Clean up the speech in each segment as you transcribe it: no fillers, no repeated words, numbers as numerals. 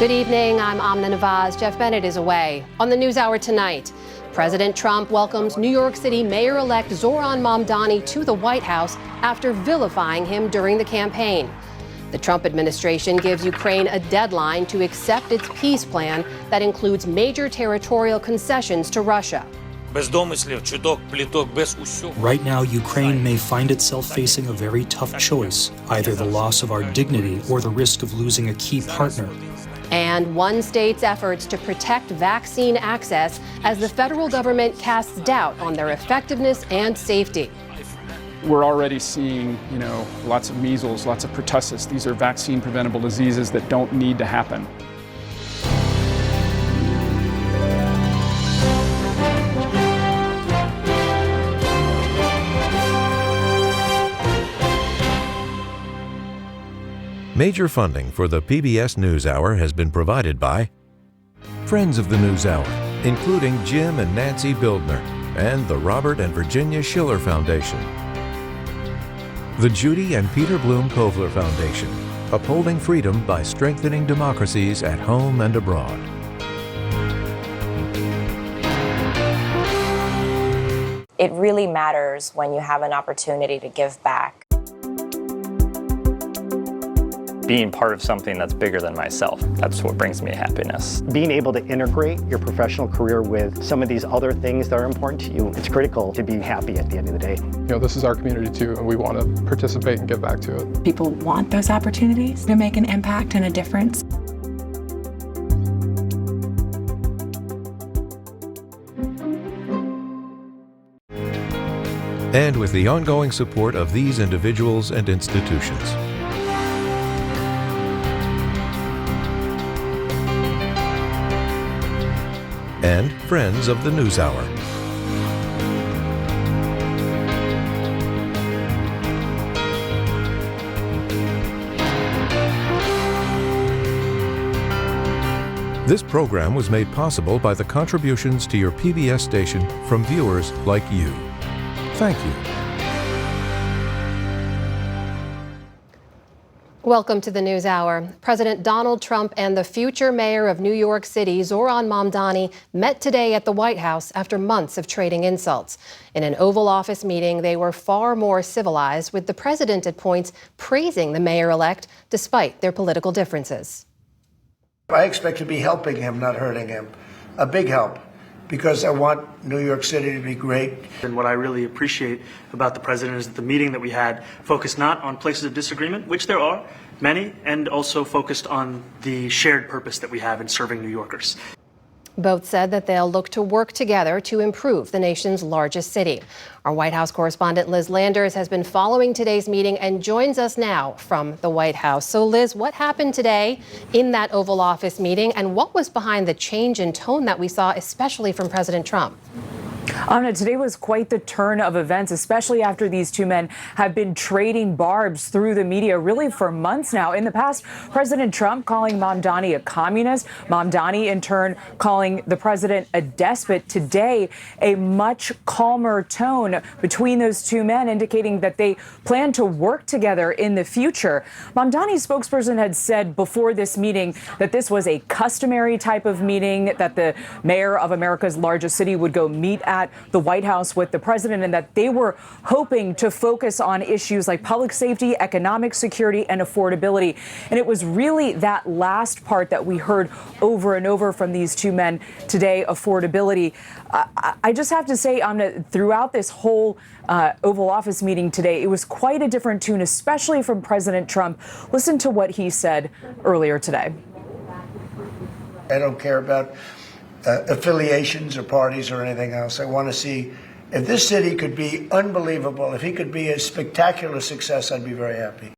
Good evening, I'm Amna Nawaz. Jeff Bennett is away. On the NewsHour tonight, President Trump welcomes New York City Mayor-elect Zohran Mamdani to the White House after vilifying him during the campaign. The Trump administration gives Ukraine a deadline to accept its peace plan that includes major territorial concessions to Russia. Right now, Ukraine may find itself facing a very tough choice, either the loss of our dignity or the risk of losing a key partner. And one state's efforts to protect vaccine access as the federal government casts doubt on their effectiveness and safety. We're already seeing, lots of measles, lots of pertussis. These are vaccine-preventable diseases that don't need to happen. Major funding for the PBS NewsHour has been provided by friends of the NewsHour, including Jim and Nancy Bildner and the Robert and Virginia Schiller Foundation, the Judy and Peter Bloom Kovler Foundation, upholding freedom by strengthening democracies at home and abroad. It really matters when you have an opportunity to give back. Being part of something that's bigger than myself, that's what brings me happiness. Being able to integrate your professional career with some of these other things that are important to you, it's critical to be happy at the end of the day. This is our community too, and we want to participate and give back to it. People want those opportunities to make an impact and a difference. And with the ongoing support of these individuals and institutions. And friends of the NewsHour. This program was made possible by the contributions to your PBS station from viewers like you. Thank you. Welcome to the NewsHour. President Donald Trump and the future mayor of New York City, Zohran Mamdani, met today at the White House after months of trading insults. In an Oval Office meeting, they were far more civilized, with the president at points praising the mayor-elect despite their political differences. I expect to be helping him, not hurting him. A big help, because I want New York City to be great. And what I really appreciate about the president is that the meeting that we had focused not on places of disagreement, which there are many, and also focused on the shared purpose that we have in serving New Yorkers. Both said that they'll look to work together to improve the nation's largest city. Our White House correspondent Liz Landers has been following today's meeting and joins us now from the White House. So Liz, what happened today in that Oval Office meeting, and what was behind the change in tone that we saw, especially from President Trump? Amna, today was quite the turn of events, especially after these two men have been trading barbs through the media really for months now. In the past, President Trump calling Mamdani a communist, Mamdani in turn calling the president a despot. Today, a much calmer tone between those two men, indicating that they plan to work together in the future. Mamdani's spokesperson had said before this meeting that this was a customary type of meeting, that the mayor of America's largest city would go meet at the White House with the president, and that they were hoping to focus on issues like public safety, economic security, and affordability. And it was really that last part that we heard over and over from these two men today, affordability. I just have to say, throughout this whole Oval Office meeting today, it was quite a different tune, especially from President Trump. Listen to what he said earlier today. I don't care about affiliations or parties or anything else. I want to see if this city could be unbelievable, if he could be a spectacular success, I'd be very happy.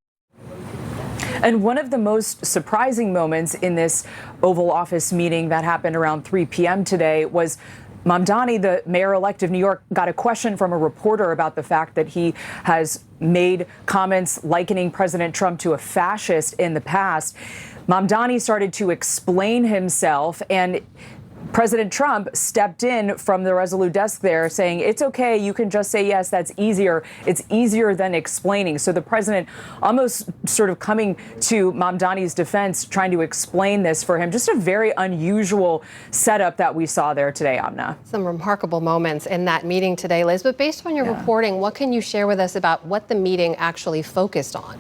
And one of the most surprising moments in this Oval Office meeting that happened around 3 p.m. today was Mamdani, the mayor-elect of New York, got a question from a reporter about the fact that he has made comments likening President Trump to a fascist in the past. Mamdani started to explain himself, and President Trump stepped in from the Resolute desk there saying, it's okay, you can just say yes, that's easier. It's easier than explaining. So the president almost sort of coming to Mamdani's defense, trying to explain this for him. Just a very unusual setup that we saw there today, Amna. Some remarkable moments in that meeting today, Liz. But based on your reporting, what can you share with us about what the meeting actually focused on?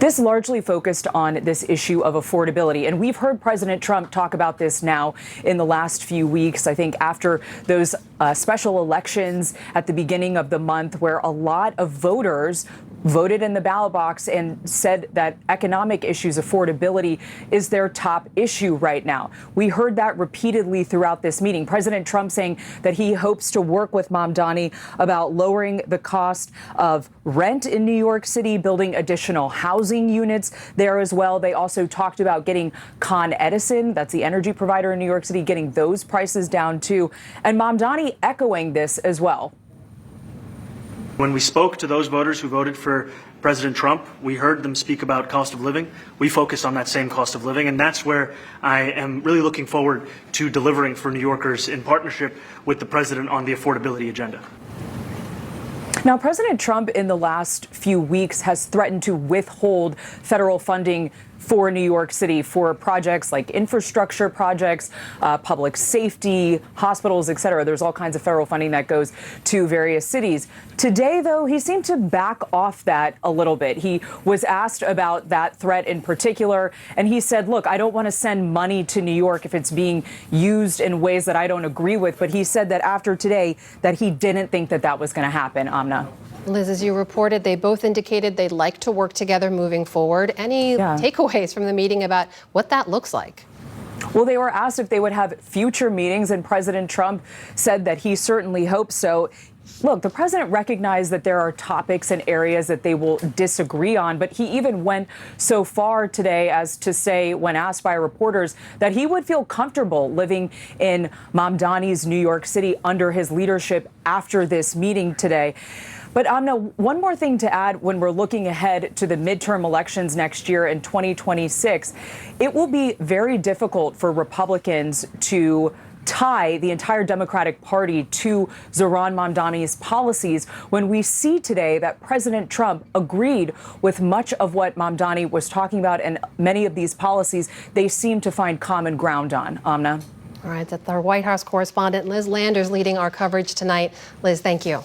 This largely focused on this issue of affordability. And we've heard President Trump talk about this now in the last few weeks. I think after those special elections at the beginning of the month, where a lot of voters voted in the ballot box and said that economic issues, affordability, is their top issue right now. We heard that repeatedly throughout this meeting. President Trump saying that he hopes to work with Mamdani about lowering the cost of rent in New York City, building additional housing units there as well. They also talked about getting Con Edison, that's the energy provider in New York City, getting those prices down too. And Mamdani echoing this as well. When we spoke to those voters who voted for President Trump, we heard them speak about cost of living. We focused on that same cost of living, and that's where I am really looking forward to delivering for New Yorkers in partnership with the president on the affordability agenda. Now, President Trump in the last few weeks has threatened to withhold federal funding for New York City for projects like infrastructure projects, public safety, hospitals, et cetera. There's all kinds of federal funding that goes to various cities. Today, though, he seemed to back off that a little bit. He was asked about that threat in particular, and he said, look, I don't want to send money to New York if it's being used in ways that I don't agree with. But he said that after today that he didn't think that that was going to happen, Amna. Liz, as you reported, they both indicated they'd like to work together moving forward. Any takeaways from the meeting about what that looks like? Well, they were asked if they would have future meetings, and President Trump said that he certainly hopes so. Look, the president recognized that there are topics and areas that they will disagree on, but he even went so far today as to say, when asked by reporters, that he would feel comfortable living in Mamdani's New York City under his leadership after this meeting today. But Amna, one more thing to add when we're looking ahead to the midterm elections next year in 2026, it will be very difficult for Republicans to tie the entire Democratic Party to Zohran Mamdani's policies when we see today that President Trump agreed with much of what Mamdani was talking about, and many of these policies they seem to find common ground on. Amna. All right, that's our White House correspondent Liz Landers leading our coverage tonight. Liz, thank you.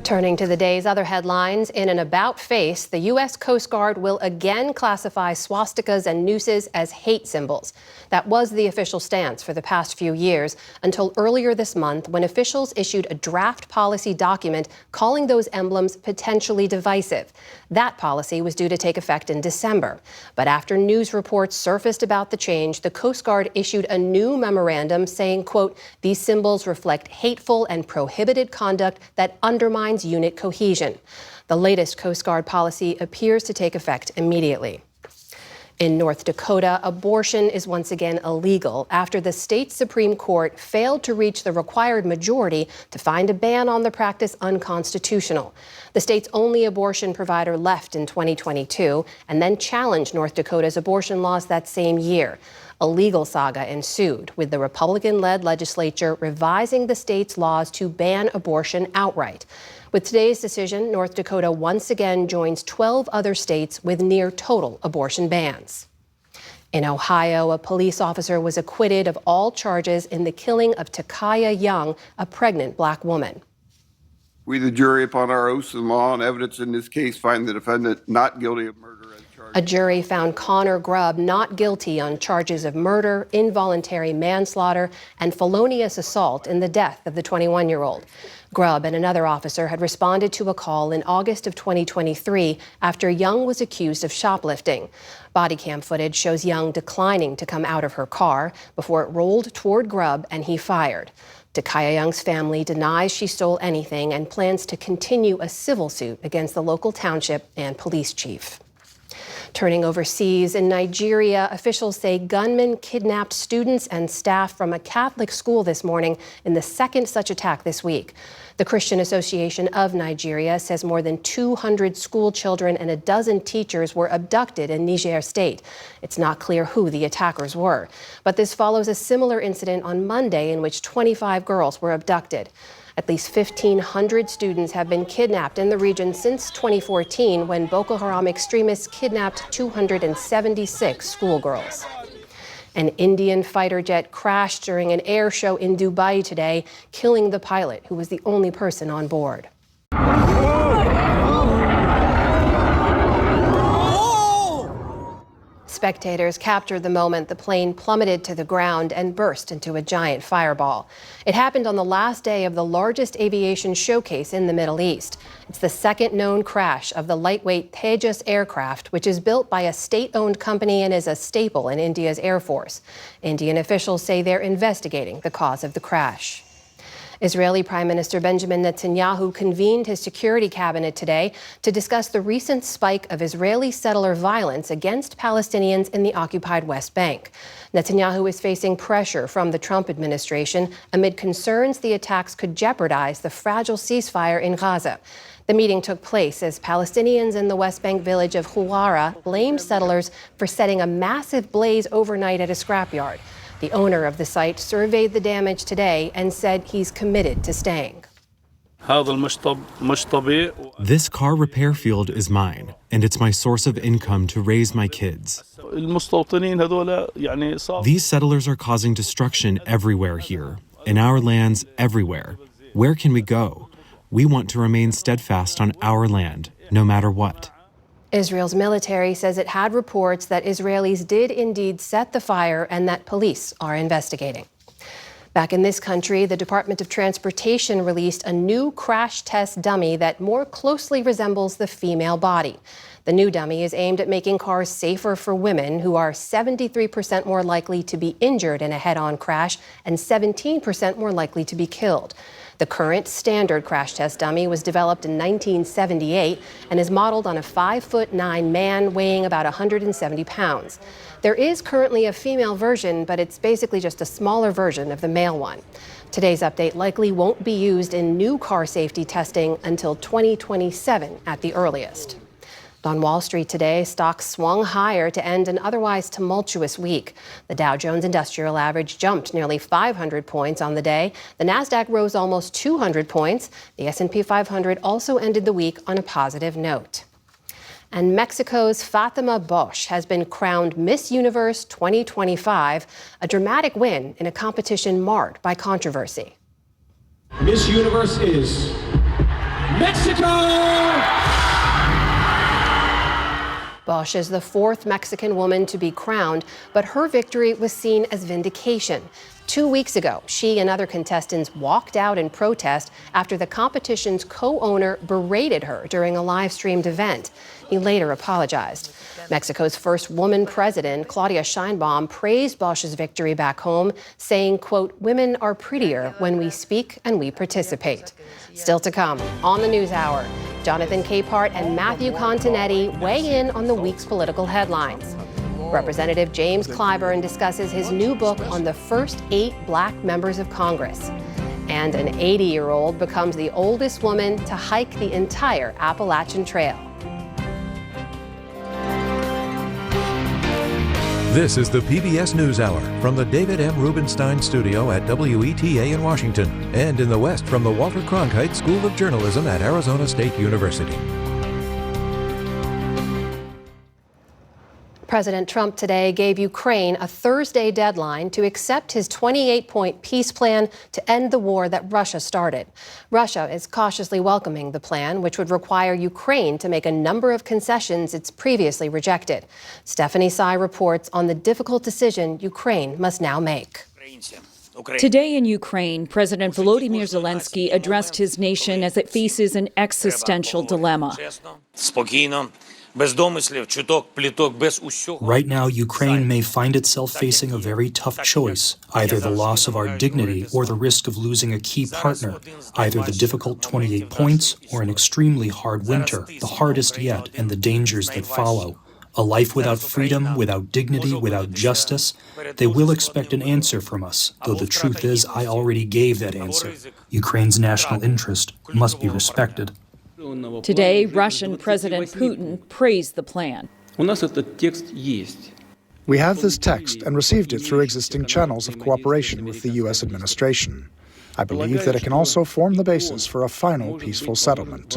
Turning to the day's other headlines, in an about-face, the U.S. Coast Guard will again classify swastikas and nooses as hate symbols. That was the official stance for the past few years, until earlier this month when officials issued a draft policy document calling those emblems potentially divisive. That policy was due to take effect in December. But after news reports surfaced about the change, the Coast Guard issued a new memorandum saying, quote, these symbols reflect hateful and prohibited conduct that undermines unit cohesion. The latest Coast Guard policy appears to take effect immediately. In North Dakota, abortion is once again illegal after the state Supreme Court failed to reach the required majority to find a ban on the practice unconstitutional. The state's only abortion provider left in 2022 and then challenged North Dakota's abortion laws that same year. A legal saga ensued, with the Republican-led legislature revising the state's laws to ban abortion outright. With today's decision, North Dakota once again joins 12 other states with near total abortion bans. In Ohio, a police officer was acquitted of all charges in the killing of Takaya Young, a pregnant black woman. We, the jury, upon our oaths and law and evidence in this case, find the defendant not guilty of murder as charged. A jury found Connor Grubb not guilty on charges of murder, involuntary manslaughter, and felonious assault in the death of the 21-year-old. Grubb and another officer had responded to a call in August of 2023 after Young was accused of shoplifting. Body cam footage shows Young declining to come out of her car before it rolled toward Grubb and he fired. Takaya Young's family denies she stole anything and plans to continue a civil suit against the local township and police chief. Turning overseas, in Nigeria, officials say gunmen kidnapped students and staff from a Catholic school this morning in the second such attack this week. The Christian Association of Nigeria says more than 200 school children and a dozen teachers were abducted in Niger State. It's not clear who the attackers were. But this follows a similar incident on Monday in which 25 girls were abducted. At least 1,500 students have been kidnapped in the region since 2014, when Boko Haram extremists kidnapped 276 schoolgirls. An Indian fighter jet crashed during an air show in Dubai today, killing the pilot, who was the only person on board. Spectators captured the moment the plane plummeted to the ground and burst into a giant fireball. It happened on the last day of the largest aviation showcase in the Middle East. It's the second known crash of the lightweight Tejas aircraft, which is built by a state-owned company and is a staple in India's Air Force. Indian officials say they're investigating the cause of the crash. Israeli Prime Minister Benjamin Netanyahu convened his security cabinet today to discuss the recent spike of Israeli settler violence against Palestinians in the occupied West Bank. Netanyahu is facing pressure from the Trump administration amid concerns the attacks could jeopardize the fragile ceasefire in Gaza. The meeting took place as Palestinians in the West Bank village of Huwara blamed settlers for setting a massive blaze overnight at a scrapyard. The owner of the site surveyed the damage today and said he's committed to staying. This car repair field is mine, and it's my source of income to raise my kids. These settlers are causing destruction everywhere here, in our lands everywhere. Where can we go? We want to remain steadfast on our land, no matter what. Israel's military says it had reports that Israelis did indeed set the fire and that police are investigating. Back in this country, the Department of Transportation released a new crash test dummy that more closely resembles the female body. The new dummy is aimed at making cars safer for women, who are 73% more likely to be injured in a head-on crash and 17% more likely to be killed. The current standard crash test dummy was developed in 1978 and is modeled on a 5'9" man weighing about 170 pounds. There is currently a female version, but it's basically just a smaller version of the male one. Today's update likely won't be used in new car safety testing until 2027 at the earliest. On Wall Street today, stocks swung higher to end an otherwise tumultuous week. The Dow Jones Industrial Average jumped nearly 500 points on the day. The Nasdaq rose almost 200 points. The S&P 500 also ended the week on a positive note. And Mexico's Fatima Bosch has been crowned Miss Universe 2025, a dramatic win in a competition marred by controversy. Miss Universe is Mexico! Bosch is the fourth Mexican woman to be crowned, but her victory was seen as vindication. 2 weeks ago, she and other contestants walked out in protest after the competition's co-owner berated her during a live-streamed event. He later apologized. Mexico's first woman president, Claudia Sheinbaum, praised Bosch's victory back home, saying, quote, "Women are prettier when we speak and we participate." Still to come on the NewsHour, Jonathan Capehart and Matthew Continetti weigh in on the week's political headlines. Representative James Clyburn discusses his new book on the first 8 Black members of Congress. And an 80-year-old becomes the oldest woman to hike the entire Appalachian Trail. This is the PBS NewsHour from the David M. Rubenstein Studio at WETA in Washington, and in the West from the Walter Cronkite School of Journalism at Arizona State University. President Trump today gave Ukraine a Thursday deadline to accept his 28-point peace plan to end the war that Russia started. Russia is cautiously welcoming the plan, which would require Ukraine to make a number of concessions it's previously rejected. Stephanie Sy reports on the difficult decision Ukraine must now make. Today in Ukraine, President Volodymyr Zelensky addressed his nation as it faces an existential dilemma. Right now, Ukraine may find itself facing a very tough choice, either the loss of our dignity or the risk of losing a key partner, either the difficult 28 points or an extremely hard winter, the hardest yet, and the dangers that follow. A life without freedom, without dignity, without justice. They will expect an answer from us, though the truth is I already gave that answer. Ukraine's national interest must be respected. Today, Russian President Putin praised the plan. We have this text and received it through existing channels of cooperation with the U.S. administration. I believe that it can also form the basis for a final peaceful settlement.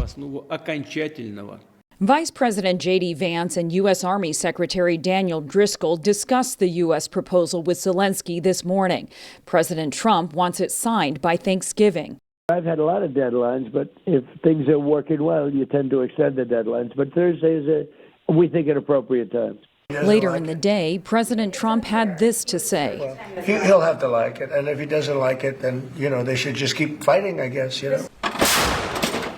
Vice President J.D. Vance and U.S. Army Secretary Daniel Driscoll discussed the U.S. proposal with Zelensky this morning. President Trump wants it signed by Thanksgiving. I've had a lot of deadlines, but if things are working well, you tend to extend the deadlines. But Thursday is, we think, an appropriate time. Later in the day, President Trump had this to say. Well, he'll have to like it, and if he doesn't like it, then, they should just keep fighting, I guess,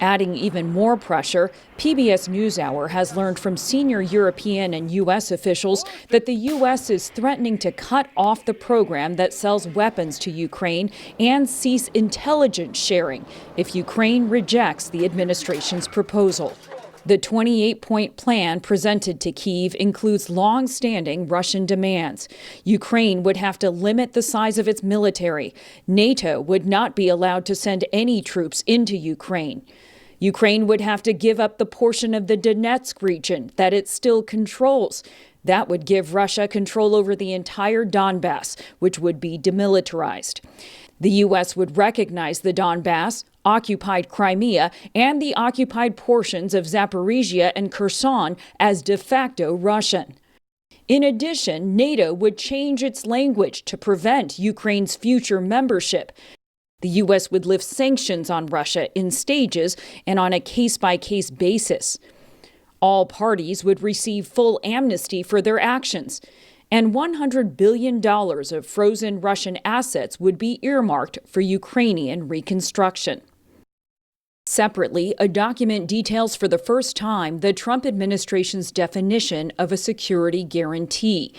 Adding even more pressure, PBS NewsHour has learned from senior European and U.S. officials that the U.S. is threatening to cut off the program that sells weapons to Ukraine and cease intelligence sharing if Ukraine rejects the administration's proposal. The 28-point plan presented to Kyiv includes long-standing Russian demands. Ukraine would have to limit the size of its military. NATO would not be allowed to send any troops into Ukraine. Ukraine would have to give up the portion of the Donetsk region that it still controls. That would give Russia control over the entire Donbass, which would be demilitarized. The U.S. would recognize the Donbass, occupied Crimea, and the occupied portions of Zaporizhia and Kherson as de facto Russian. In addition, NATO would change its language to prevent Ukraine's future membership. The U.S. would lift sanctions on Russia in stages and on a case-by-case basis. All parties would receive full amnesty for their actions, and $100 billion of frozen Russian assets would be earmarked for Ukrainian reconstruction. Separately, a document details for the first time the Trump administration's definition of a security guarantee.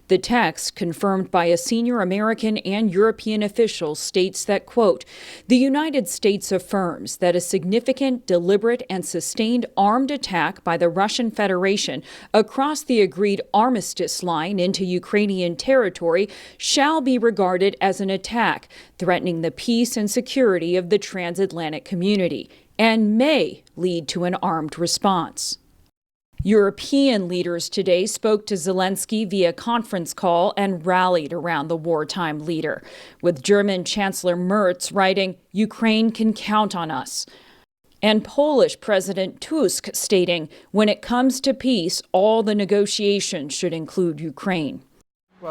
The text, confirmed by a senior American and European official, states that, quote, the United States affirms that a significant, deliberate, and sustained armed attack by the Russian Federation across the agreed armistice line into Ukrainian territory shall be regarded as an attack threatening the peace and security of the transatlantic community and may lead to an armed response. European leaders today spoke to Zelensky via conference call and rallied around the wartime leader, with German Chancellor Merz writing, Ukraine can count on us. And Polish President Tusk stating, when it comes to peace, all the negotiations should include Ukraine.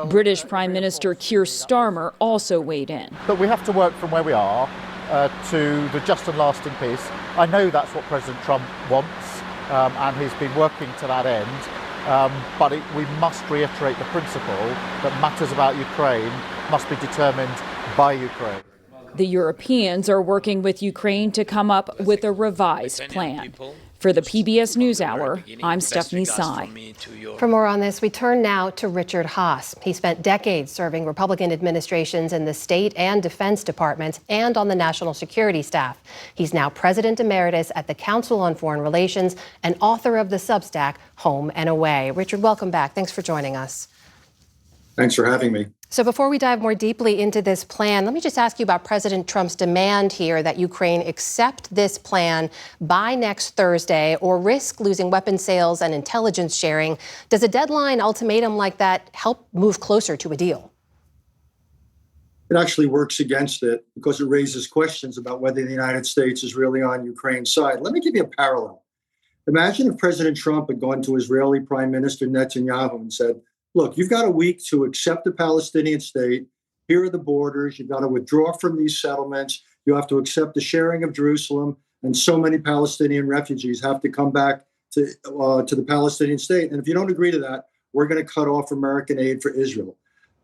British Prime Minister Keir Starmer also weighed in. But we have to work from where we are to the just and lasting peace. I know that's what President Trump wants. And he's been working to that end. But we must reiterate the principle that matters about Ukraine must be determined by Ukraine. The Europeans are working with Ukraine to come up with a revised plan. For the PBS NewsHour, I'm Stephanie Tsai. For more on this, we turn now to Richard Haass. He spent decades serving Republican administrations in the State and Defense Departments and on the National Security Staff. He's now President Emeritus at the Council on Foreign Relations and author of the Substack, Home and Away. Richard, welcome back. Thanks for joining us. Thanks for having me. So before we dive more deeply into this plan, let me just ask you about President Trump's demand here that Ukraine accept this plan by next Thursday or risk losing weapons sales and intelligence sharing. Does a deadline ultimatum like that help move closer to a deal? It actually works against it because it raises questions about whether the United States is really on Ukraine's side. Let me give you a parallel. Imagine if President Trump had gone to Israeli Prime Minister Netanyahu and said, look, you've got a week to accept the Palestinian state. Here are the borders. You've got to withdraw from these settlements. You have to accept the sharing of Jerusalem. And so many Palestinian refugees have to come back to the Palestinian state. And if you don't agree to that, we're going to cut off American aid for Israel.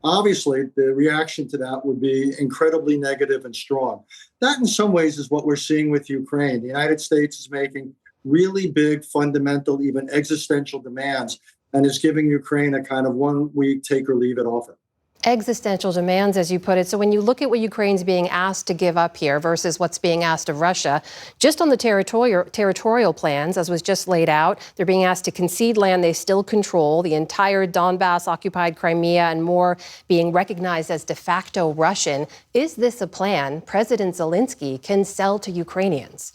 Obviously, the reaction to that would be incredibly negative and strong. That, in some ways, is what we're seeing with Ukraine. The United States is making really big, fundamental, even existential demands and is giving Ukraine a kind of 1 week take or leave it offer. Existential demands, as you put it. So when you look at what Ukraine's being asked to give up here versus what's being asked of Russia, just on the territorial plans, as was just laid out, they're being asked to concede land they still control, the entire Donbass, occupied Crimea, and more being recognized as de facto Russian. Is this a plan President Zelensky can sell to Ukrainians?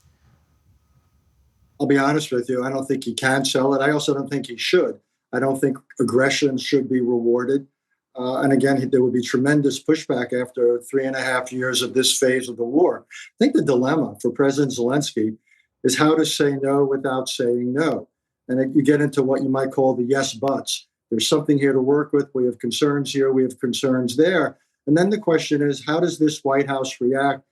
I'll be honest with you. I don't think he can sell it. I also don't think he should. I don't think aggression should be rewarded. And again, there would be tremendous pushback after 3.5 years of this phase of the war. I think the dilemma for President Zelensky is how to say no without saying no. And you get into what you might call the yes buts. There's something here to work with. We have concerns here. We have concerns there. And then the question is, how does this White House react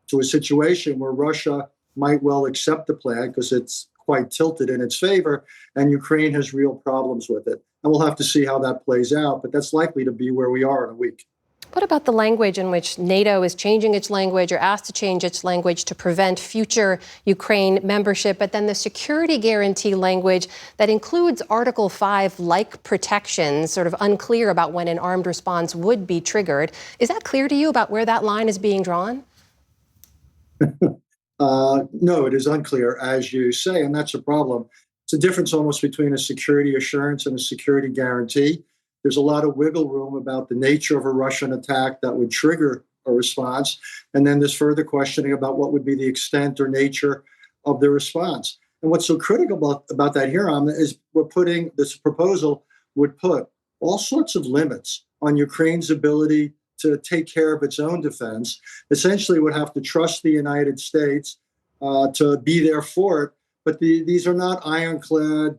to a situation where Russia might well accept the plan because it's quite tilted in its favor, and Ukraine has real problems with it. And we'll have to see how that plays out, but that's likely to be where we are in a week. What about the language in which NATO is changing its language or asked to change its language to prevent future Ukraine membership, but then the security guarantee language that includes Article 5-like protections, sort of unclear about when an armed response would be triggered. Is that clear to you about where that line is being drawn? No, it is unclear, as you say, and that's a problem. It's a difference almost between a security assurance and a security guarantee. There's a lot of wiggle room about the nature of a Russian attack that would trigger a response. And then there's further questioning about what would be the extent or nature of the response. And what's so critical about that, Hiram, is this proposal would put all sorts of limits on Ukraine's ability to take care of its own defense. Essentially would have to trust the United States to be there for it. But these are not ironclad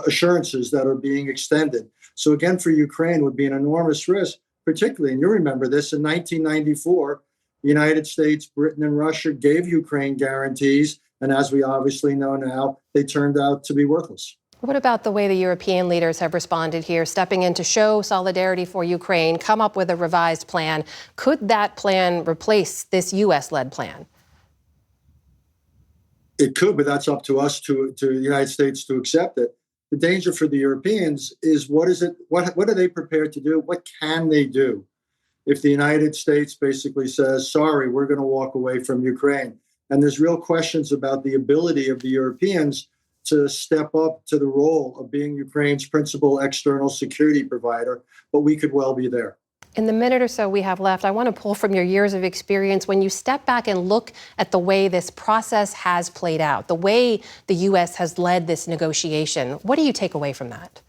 assurances that are being extended. So again, for Ukraine would be an enormous risk, particularly, and you remember this, in 1994, the United States, Britain, and Russia gave Ukraine guarantees. And as we obviously know now, they turned out to be worthless. What about the way the European leaders have responded here, stepping in to show solidarity for Ukraine, come up with a revised plan? Could that plan replace this U.S.-led plan? It could, but that's up to us, to the United States, to accept it. The danger for the Europeans is what are they prepared to do? What can they do if the United States basically says, sorry, we're going to walk away from Ukraine? And there's real questions about the ability of the Europeans to step up to the role of being Ukraine's principal external security provider, but we could well be there. In the minute or so we have left, I want to pull from your years of experience. When you step back and look at the way this process has played out, the way the U.S. has led this negotiation, what do you take away from that?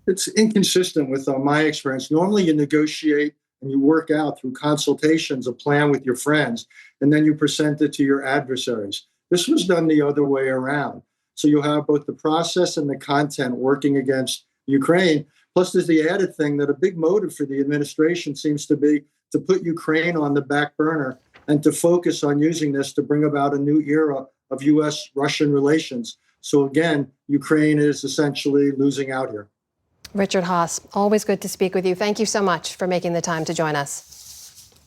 It's inconsistent with my experience. Normally you negotiate and you work out through consultations a plan with your friends, and then you present it to your adversaries. This was done the other way around. So you have both the process and the content working against Ukraine. Plus, there's the added thing that a big motive for the administration seems to be to put Ukraine on the back burner and to focus on using this to bring about a new era of U.S.-Russian relations. So again, Ukraine is essentially losing out here. Richard Haass, always good to speak with you. Thank you so much for making the time to join us.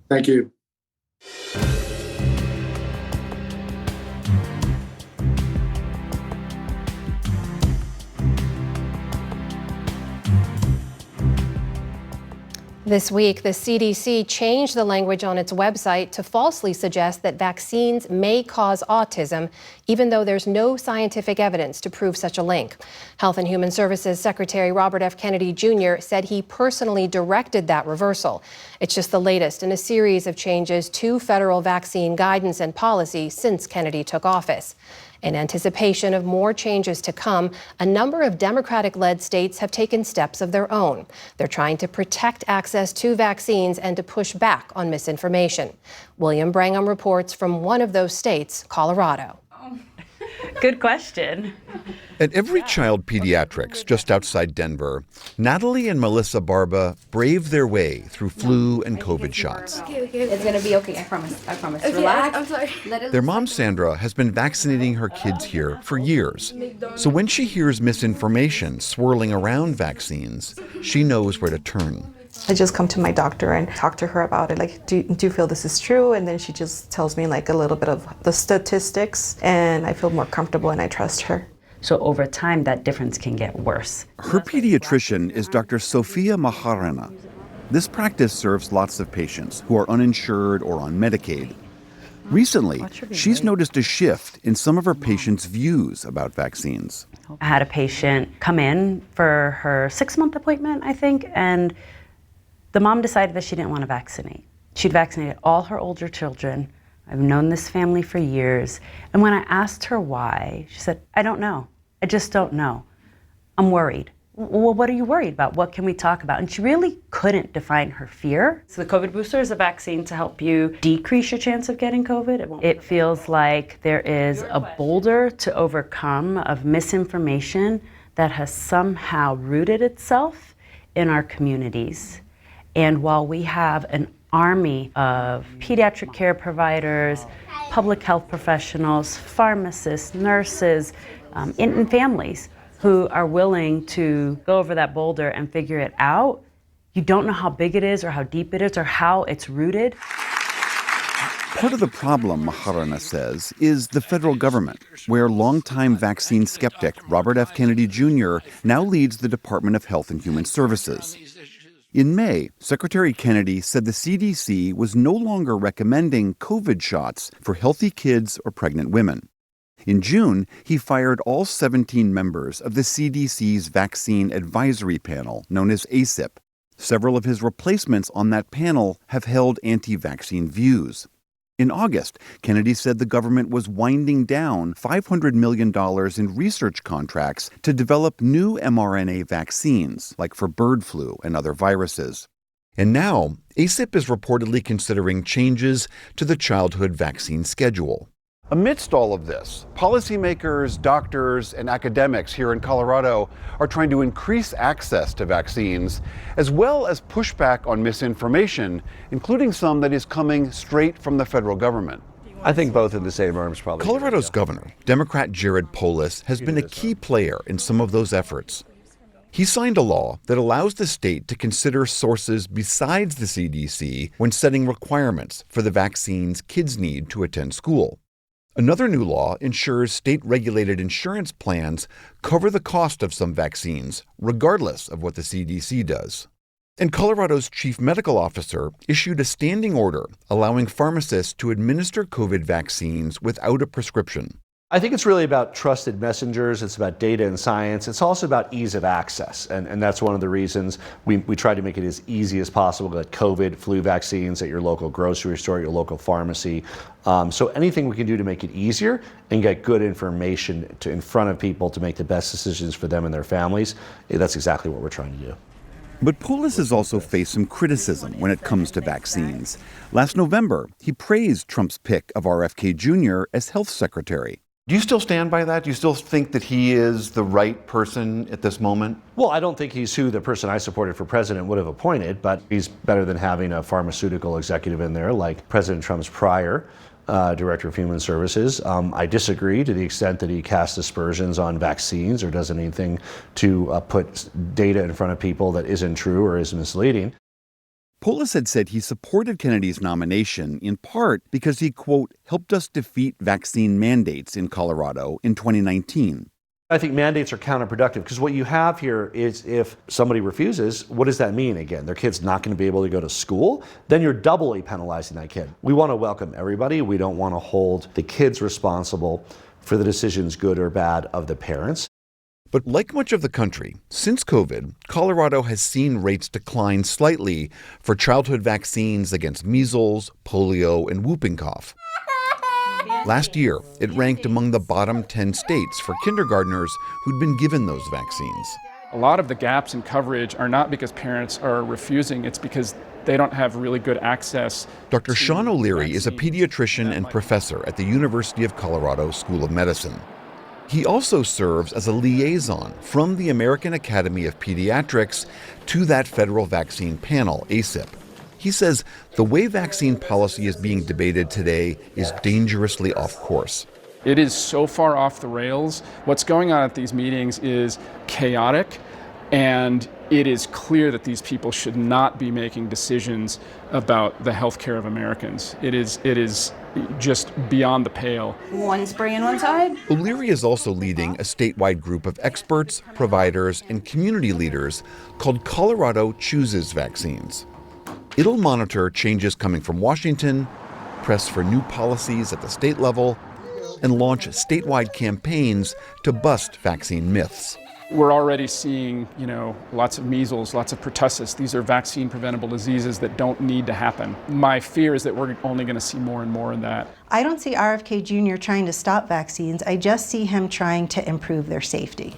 Thank you. This week, the CDC changed the language on its website to falsely suggest that vaccines may cause autism, even though there's no scientific evidence to prove such a link. Health and Human Services Secretary Robert F. Kennedy Jr. said he personally directed that reversal. It's just the latest in a series of changes to federal vaccine guidance and policy since Kennedy took office. In anticipation of more changes to come, a number of Democratic-led states have taken steps of their own. They're trying to protect access to vaccines and to push back on misinformation. William Brangham reports from one of those states, Colorado. Good question. At Every Child Pediatrics, just outside Denver, Natalie and Melissa Barba braved their way through flu and COVID shots. Okay. It's going to be okay, I promise. Okay, relax. I'm sorry. Their mom, Sandra, has been vaccinating her kids here for years. So when she hears misinformation swirling around vaccines, she knows where to turn. I just come to my doctor and talk to her about it. Like, do you feel this is true? And then she just tells me like a little bit of the statistics, and I feel more comfortable and I trust her. So over time, that difference can get worse. Her pediatrician is Dr. Sophia Maharana. This practice serves lots of patients who are uninsured or on Medicaid. Recently, she's noticed a shift in some of her patients' views about vaccines. I had a patient come in for her 6-month appointment, I think, and the mom decided that she didn't want to vaccinate. She'd vaccinated all her older children. I've known this family for years. And when I asked her why, she said, I don't know. I just don't know. I'm worried. Well, what are you worried about? What can we talk about? And she really couldn't define her fear. So the COVID booster is a vaccine to help you decrease your chance of getting COVID. It feels like there is a boulder to overcome of misinformation that has somehow rooted itself in our communities. And while we have an army of pediatric care providers, public health professionals, pharmacists, nurses, and families who are willing to go over that boulder and figure it out, you don't know how big it is or how deep it is or how it's rooted. Part of the problem, Maharana says, is the federal government, where longtime vaccine skeptic Robert F. Kennedy Jr. now leads the Department of Health and Human Services. In May, Secretary Kennedy said the CDC was no longer recommending COVID shots for healthy kids or pregnant women. In June, he fired all 17 members of the CDC's Vaccine Advisory Panel, known as ACIP. Several of his replacements on that panel have held anti-vaccine views. In August, Kennedy said the government was winding down $500 million in research contracts to develop new mRNA vaccines, like for bird flu and other viruses. And now, ACIP is reportedly considering changes to the childhood vaccine schedule. Amidst all of this, policymakers, doctors, and academics here in Colorado are trying to increase access to vaccines, as well as push back on misinformation, including some that is coming straight from the federal government. I think both in the same arms probably. Colorado's governor, Democrat Jared Polis, has been a key player in some of those efforts. He signed a law that allows the state to consider sources besides the CDC when setting requirements for the vaccines kids need to attend school. Another new law ensures state-regulated insurance plans cover the cost of some vaccines, regardless of what the CDC does. And Colorado's chief medical officer issued a standing order allowing pharmacists to administer COVID vaccines without a prescription. I think it's really about trusted messengers. It's about data and science. It's also about ease of access. And that's one of the reasons we try to make it as easy as possible to get COVID, flu vaccines at your local grocery store, your local pharmacy. So anything we can do to make it easier and get good information in front of people to make the best decisions for them and their families, that's exactly what we're trying to do. But Polis has also faced some criticism when it comes to vaccines. Last November, he praised Trump's pick of RFK Jr. as health secretary. Do you still stand by that? Do you still think that he is the right person at this moment? Well, I don't think he's who the person I supported for president would have appointed, but he's better than having a pharmaceutical executive in there like President Trump's prior Director of Human Services. I disagree to the extent that he casts aspersions on vaccines or does anything to put data in front of people that isn't true or is misleading. Polis had said he supported Kennedy's nomination in part because he, quote, helped us defeat vaccine mandates in Colorado in 2019. I think mandates are counterproductive because what you have here is if somebody refuses, what does that mean again? Their kid's not going to be able to go to school? Then you're doubly penalizing that kid. We want to welcome everybody. We don't want to hold the kids responsible for the decisions, good or bad, of the parents. But like much of the country, since COVID, Colorado has seen rates decline slightly for childhood vaccines against measles, polio, and whooping cough. Last year, it ranked among the bottom 10 states for kindergartners who'd been given those vaccines. A lot of the gaps in coverage are not because parents are refusing, it's because they don't have really good access. Dr. Sean O'Leary is a pediatrician and professor at the University of Colorado School of Medicine. He also serves as a liaison from the American Academy of Pediatrics to that federal vaccine panel, ACIP. He says the way vaccine policy is being debated today is dangerously off course. It is so far off the rails. What's going on at these meetings is chaotic, And it is clear that these people should not be making decisions about the health care of Americans. It is just beyond the pale. One spray on one side. O'Leary is also leading a statewide group of experts, providers, and community leaders called Colorado Chooses Vaccines. It'll monitor changes coming from Washington, press for new policies at the state level, and launch statewide campaigns to bust vaccine myths. We're already seeing, lots of measles, lots of pertussis. These are vaccine-preventable diseases that don't need to happen. My fear is that we're only going to see more and more of that. I don't see RFK Jr. trying to stop vaccines. I just see him trying to improve their safety.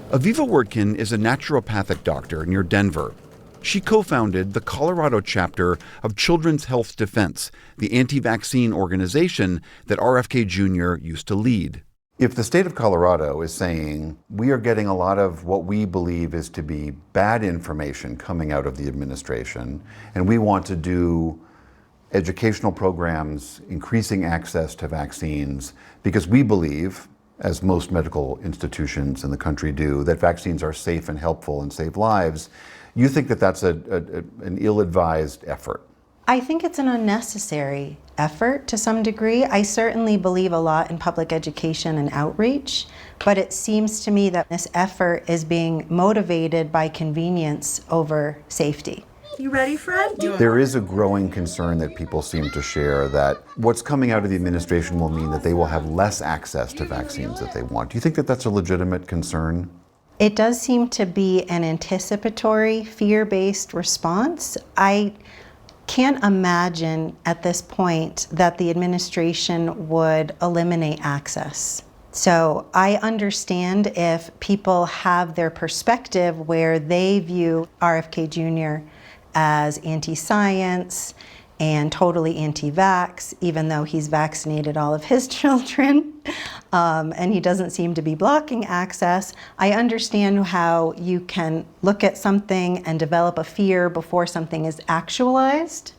Aviva Wordkin is a naturopathic doctor near Denver. She co-founded the Colorado chapter of Children's Health Defense, the anti-vaccine organization that RFK Jr. used to lead. If the state of Colorado is saying, we are getting a lot of what we believe is to be bad information coming out of the administration, and we want to do educational programs, increasing access to vaccines, because we believe, as most medical institutions in the country do, that vaccines are safe and helpful and save lives, you think that that's an ill-advised effort? I think it's an unnecessary effort to some degree. I certainly believe a lot in public education and outreach, but it seems to me that this effort is being motivated by convenience over safety. You ready, Fred? There is a growing concern that people seem to share that what's coming out of the administration will mean that they will have less access to vaccines that they want. Do you think that that's a legitimate concern? It does seem to be an anticipatory, fear-based response. I can't imagine at this point that the administration would eliminate access. So I understand if people have their perspective where they view RFK Jr. as anti-science and totally anti-vax, even though he's vaccinated all of his children, and he doesn't seem to be blocking access. I understand how you can look at something and develop a fear before something is actualized.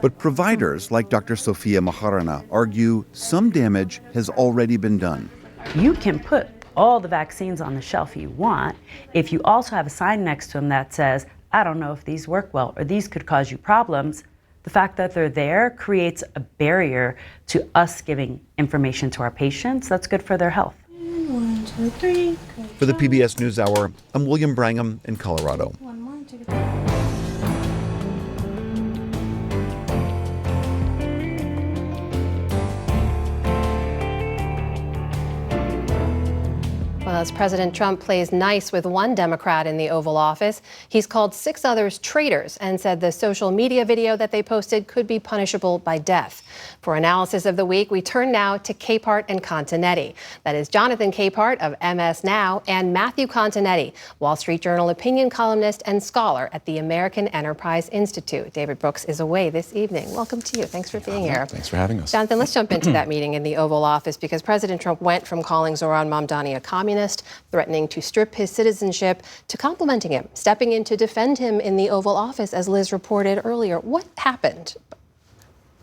But providers like Dr. Sophia Maharana argue some damage has already been done. You can put all the vaccines on the shelf you want if you also have a sign next to them that says, I don't know if these work well, or these could cause you problems. The fact that they're there creates a barrier to us giving information to our patients that's good for their health. 1, 2, 3. For the PBS NewsHour, I'm William Brangham in Colorado. Well, as President Trump plays nice with one Democrat in the Oval Office, he's called 6 others traitors and said the social media video that they posted could be punishable by death. For analysis of the week, we turn now to Capehart and Continetti. That is Jonathan Capehart of MS Now and Matthew Continetti, Wall Street Journal opinion columnist and scholar at the American Enterprise Institute. David Brooks is away this evening. Welcome to you. Thanks for being here. Thanks for having us. Jonathan, let's jump into that meeting in the Oval Office because President Trump went from calling Zohran Mamdani a communist, threatening to strip his citizenship, to complimenting him, stepping in to defend him in the Oval Office, as Liz reported earlier. What happened?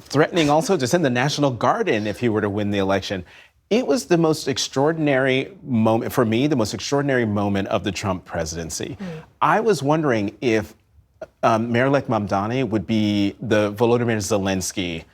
Threatening also to send the National Guard in if he were to win the election. It was the most extraordinary moment, for me, the most extraordinary moment of the Trump presidency. I was wondering if Mayor-elect Mamdani would be the Volodymyr Zelensky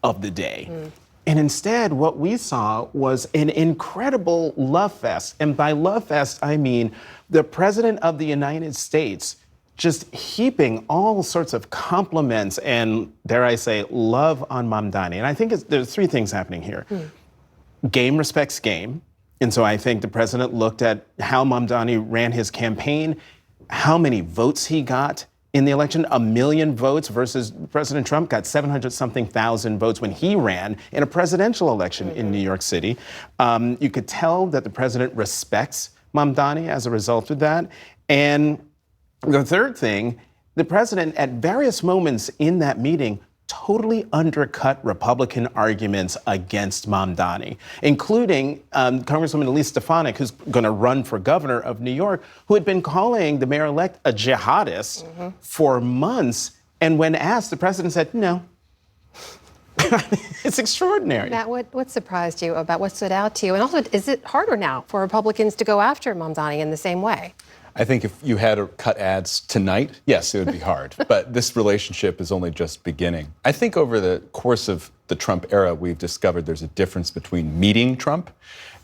of the day. And instead, what we saw was an incredible love fest. And by love fest, I mean the President of the United States just heaping all sorts of compliments and, dare I say, love on Mamdani. And I think there's 3 things happening here. Game respects game. And so I think the president looked at how Mamdani ran his campaign, how many votes he got in the election, 1 million votes versus President Trump got 700-something thousand votes when he ran in a presidential election in New York City. You could tell that the president respects Mamdani as a result of that. And the third thing, the president at various moments in that meeting totally undercut Republican arguments against Mamdani, including Congresswoman Elise Stefanik, who's going to run for governor of New York, who had been calling the mayor-elect a jihadist for months. And when asked, the president said, no. It's extraordinary. Matt, what surprised you about what stood out to you? And also, is it harder now for Republicans to go after Mamdani in the same way? I think if you had to cut ads tonight, yes, it would be hard. But this relationship is only just beginning. I think over the course of the Trump era, we've discovered there's a difference between meeting Trump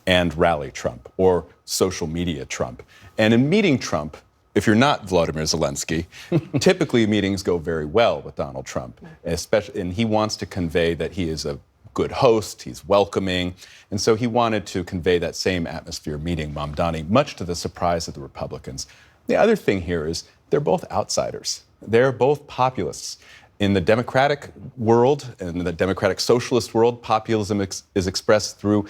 and rally Trump, or social media Trump. And in meeting Trump, if you're not Vladimir Zelensky, typically meetings go very well with Donald Trump, especially, and he wants to convey that he is a good host, he's welcoming, and so he wanted to convey that same atmosphere meeting Mamdani, much to the surprise of the Republicans. The other thing here is they're both outsiders. They're both populists. In the democratic world, in the democratic socialist world, populism is expressed through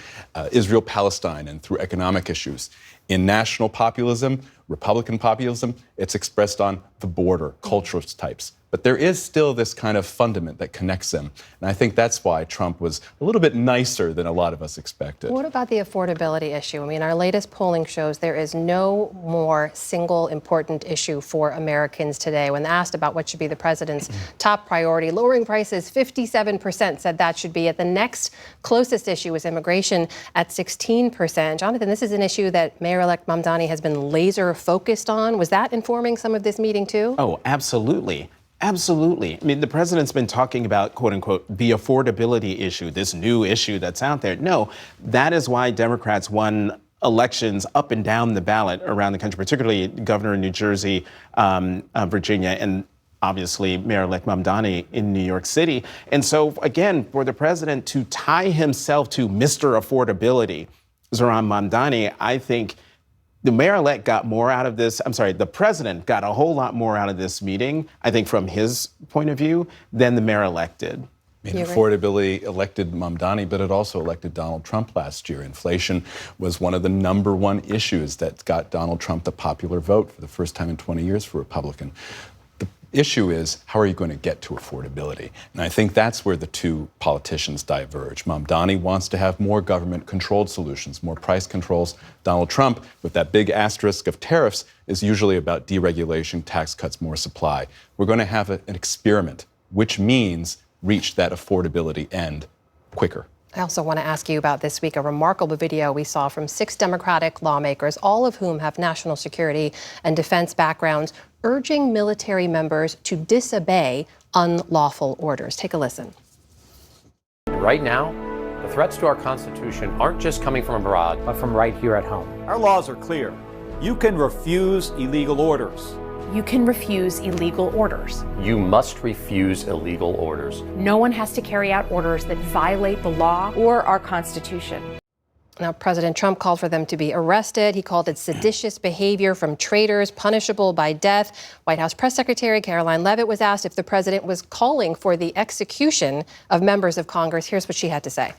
Israel-Palestine and through economic issues. In national populism, Republican populism, it's expressed on the border, cultural types. But there is still this kind of fundament that connects them. And I think that's why Trump was a little bit nicer than a lot of us expected. What about the affordability issue? I mean, our latest polling shows there is no more single important issue for Americans today. When asked about what should be the president's top priority, lowering prices, 57% said that should be it. The next closest issue is immigration at 16%. Jonathan, this is an issue that Mayor-elect Mamdani has been laser focused on. Was that informing some of this meeting too? Oh, absolutely. Absolutely. I mean, the president's been talking about, quote unquote, the affordability issue, this new issue that's out there. No, that is why Democrats won elections up and down the ballot around the country, particularly governor in New Jersey, Virginia, and obviously Mayor-elect Mamdani in New York City. And so, again, for the president to tie himself to Mr. Affordability, Zohran Mamdani, I think the mayor-elect got more out of this. I'm sorry, the president got a whole lot more out of this meeting, I think, from his point of view, than the mayor-elect did. I mean, affordability elected Mamdani, but it also elected Donald Trump last year. Inflation was one of the #1 issues that got Donald Trump the popular vote for the first time in 20 years for a Republican. The issue is, how are you going to get to affordability? And I think that's where the two politicians diverge. Mamdani wants to have more government-controlled solutions, more price controls. Donald Trump, with that big asterisk of tariffs, is usually about deregulation, tax cuts, more supply. We're going to have an experiment, which means reach that affordability end quicker. I also want to ask you about this week, a remarkable video we saw from 6 Democratic lawmakers, all of whom have national security and defense backgrounds, urging military members to disobey unlawful orders. Take a listen. Right now, the threats to our Constitution aren't just coming from abroad, but from right here at home. Our laws are clear. You can refuse illegal orders. You can refuse illegal orders. You must refuse illegal orders. No one has to carry out orders that violate the law or our Constitution. Now, President Trump called for them to be arrested. He called it seditious behavior from traitors, punishable by death. White House Press Secretary Caroline Leavitt was asked if the president was calling for the execution of members of Congress. Here's what she had to say.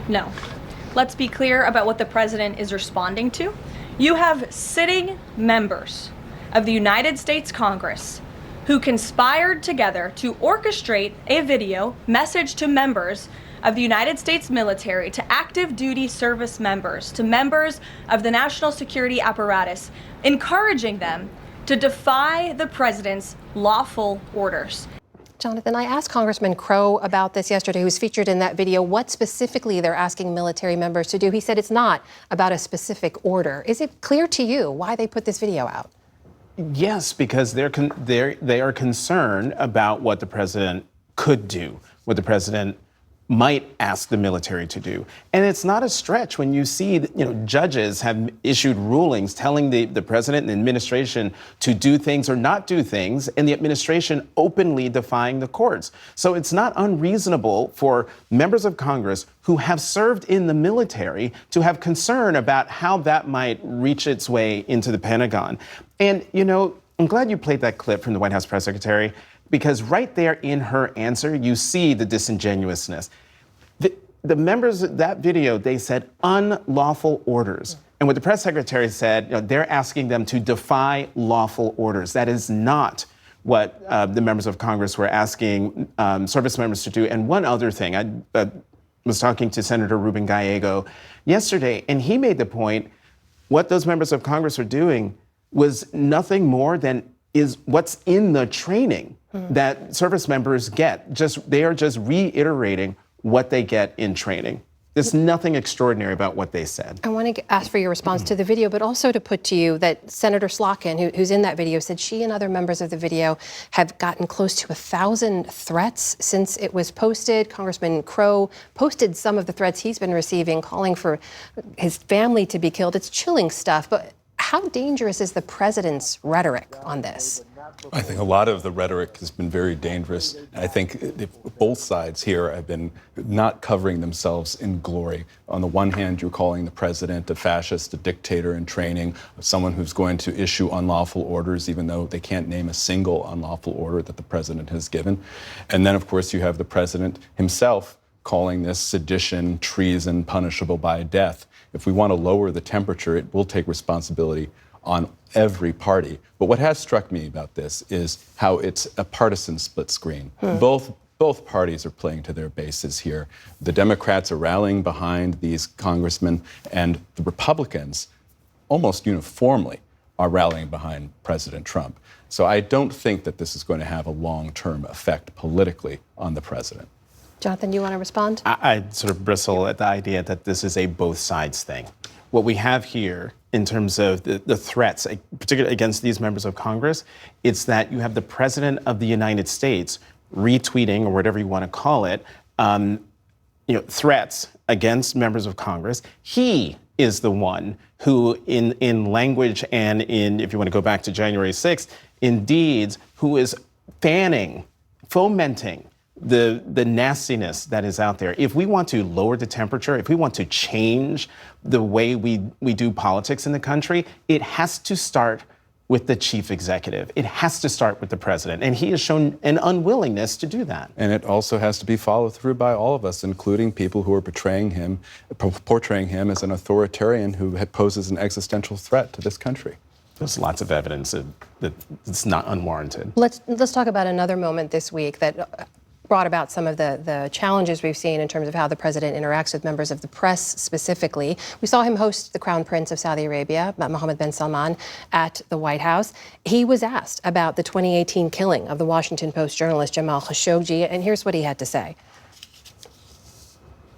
No. Let's be clear about what the president is responding to. You have sitting members of the United States Congress who conspired together to orchestrate a video message to members of the United States military, to active duty service members, to members of the national security apparatus, encouraging them to defy the president's lawful orders. Jonathan, I asked Congressman Crow about this yesterday, who was featured in that video, what specifically they're asking military members to do. He said it's not about a specific order. Is it clear to you why they put this video out? Yes, because they are concerned about what the president could do, what the president might ask the military to do. And it's not a stretch when you see that, judges have issued rulings telling the president and the administration to do things or not do things, and the administration openly defying the courts. So it's not unreasonable for members of Congress who have served in the military to have concern about how that might reach its way into the Pentagon. And, I'm glad you played that clip from the White House press secretary, because right there in her answer, you see the disingenuousness. The members of that video, they said unlawful orders. And what the press secretary said, they're asking them to defy lawful orders. That is not what the members of Congress were asking service members to do. And one other thing, I was talking to Senator Ruben Gallego yesterday, and he made the point, what those members of Congress are doing was nothing more than is what's in the training that service members get. They are just reiterating what they get in training. There's nothing extraordinary about what they said. I want to ask for your response to the video, but also to put to you that Senator Slotkin, who's in that video, said she and other members of the video have gotten close to 1,000 threats since it was posted. Congressman Crow posted some of the threats he's been receiving, calling for his family to be killed. It's chilling stuff, but how dangerous is the president's rhetoric on this? I think a lot of the rhetoric has been very dangerous. I think both sides here have been not covering themselves in glory. On the one hand, you're calling the president a fascist, a dictator in training, someone who's going to issue unlawful orders, even though they can't name a single unlawful order that the president has given. And then, of course, you have the president himself calling this sedition, treason, punishable by death. If we want to lower the temperature, it will take responsibility on every party. But what has struck me about this is how it's a partisan split screen. Both parties are playing to their bases here. The Democrats are rallying behind these congressmen, and the Republicans almost uniformly are rallying behind President Trump. So I don't think that this is going to have a long-term effect politically on the president. Jonathan, you want to respond? I sort of bristle at the idea that this is a both sides thing. What we have here in terms of the threats, particularly against these members of Congress, it's that you have the President of the United States retweeting, or whatever you want to call it, threats against members of Congress. He is the one who, in language and in, if you want to go back to January 6th, in deeds, who is fomenting the nastiness that is out there. If we want to lower the temperature, if we want to change the way we do politics in the country, it has to start with the chief executive. It has to start with the president. And he has shown an unwillingness to do that. And it also has to be followed through by all of us, including people who are portraying him as an authoritarian who poses an existential threat to this country. There's lots of evidence that it's not unwarranted. Let's talk about another moment this week that brought about some of the challenges we've seen in terms of how the president interacts with members of the press specifically. We saw him host the Crown Prince of Saudi Arabia, Mohammed bin Salman, at the White House. He was asked about the 2018 killing of the Washington Post journalist Jamal Khashoggi, and here's what he had to say.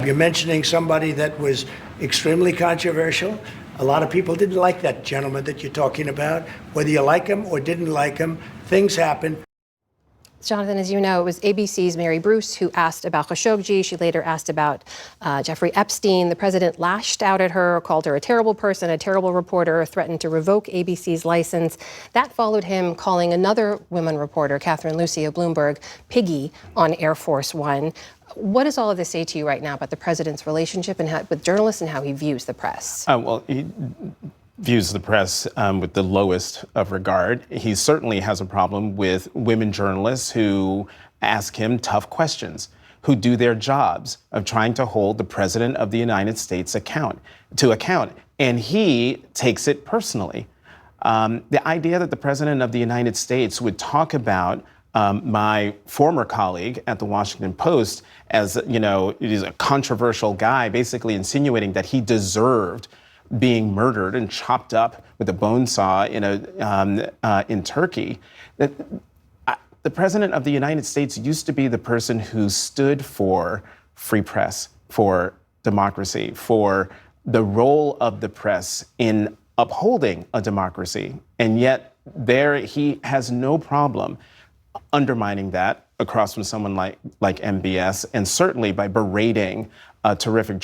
You're mentioning somebody that was extremely controversial. A lot of people didn't like that gentleman that you're talking about. Whether you like him or didn't like him, things happen. Jonathan, as you know, it was ABC's Mary Bruce who asked about Khashoggi. She later asked about Jeffrey Epstein. The president lashed out at her, called her a terrible person, a terrible reporter, threatened to revoke ABC's license. That followed him calling another woman reporter, Catherine Lucy of Bloomberg, piggy on Air Force One. What does all of this say to you right now about the president's relationship with journalists and how he views the press? Well, he views the press with the lowest of regard. He certainly has a problem with women journalists who ask him tough questions, who do their jobs of trying to hold the president of the United States to account. And he takes it personally. The idea that the president of the United States would talk about my former colleague at the Washington Post as, he's a controversial guy, basically insinuating that he deserved being murdered and chopped up with a bone saw in Turkey. The president of the United States used to be the person who stood for free press, for democracy, for the role of the press in upholding a democracy. And yet there he has no problem undermining that across from someone like MBS, and certainly by berating the terrific